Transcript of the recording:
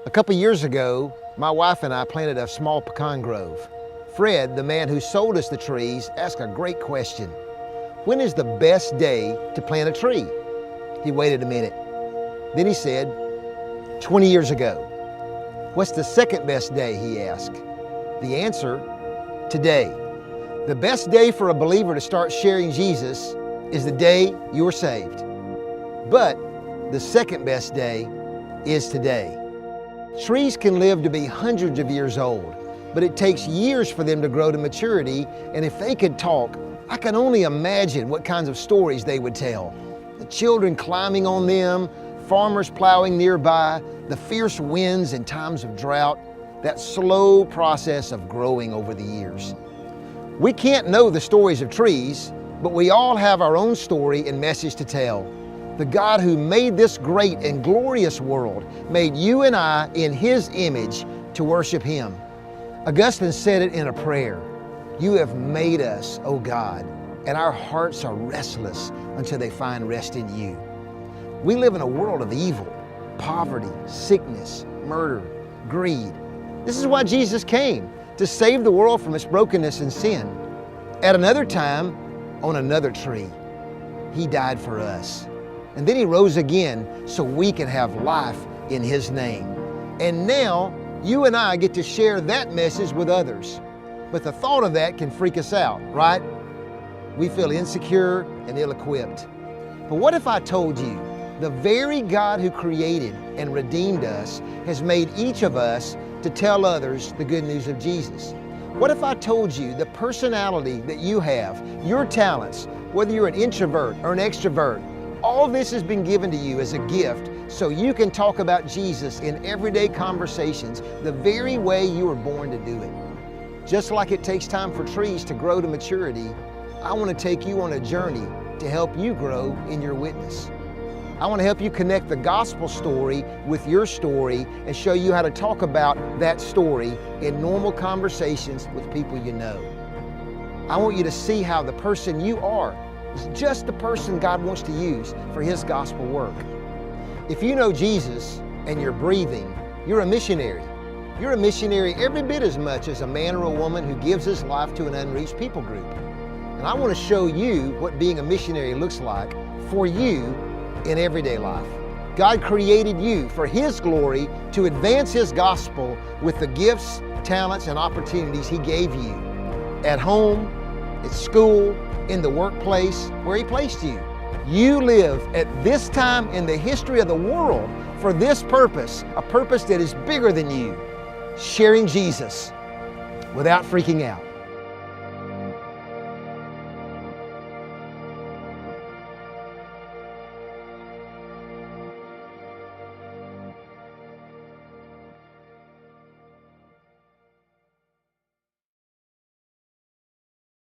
A couple years ago, my wife and I planted a small pecan grove. Fred, the man who sold us the trees, asked a great question. When is the best day to plant a tree? He waited a minute. Then he said, 20 years ago. What's the second best day, he asked. The answer, today. The best day for a believer to start sharing Jesus is the day you are saved. But the second best day is today. Trees can live to be hundreds of years old, but it takes years for them to grow to maturity, and if they could talk, I can only imagine what kinds of stories they would tell. The children climbing on them, farmers plowing nearby, the fierce winds in times of drought, that slow process of growing over the years. We can't know the stories of trees, but we all have our own story and message to tell. The God who made this great and glorious world made you and I in His image to worship Him. Augustine said it in a prayer, "You have made us, O God, and our hearts are restless until they find rest in You." We live in a world of evil, poverty, sickness, murder, greed. This is why Jesus came, to save the world from its brokenness and sin. At another time, on another tree, He died for us. And then He rose again so we can have life in His name. And now, you and I get to share that message with others. But the thought of that can freak us out, right? We feel insecure and ill-equipped. But what if I told you the very God who created and redeemed us has made each of us to tell others the good news of Jesus? What if I told you the personality that you have, your talents, whether you're an introvert or an extrovert, all this has been given to you as a gift so you can talk about Jesus in everyday conversations the very way you were born to do it. Just like it takes time for trees to grow to maturity, I want to take you on a journey to help you grow in your witness. I want to help you connect the gospel story with your story and show you how to talk about that story in normal conversations with people you know. I want you to see how the person you are is just the person God wants to use for His gospel work. If you know Jesus and you're breathing, you're a missionary. You're a missionary every bit as much as a man or a woman who gives his life to an unreached people group. And I want to show you what being a missionary looks like for you in everyday life. God created you for His glory to advance His gospel with the gifts, talents, and opportunities He gave you at home, at school, in the workplace, where He placed you. You live at this time in the history of the world for this purpose, a purpose that is bigger than you, sharing Jesus without freaking out.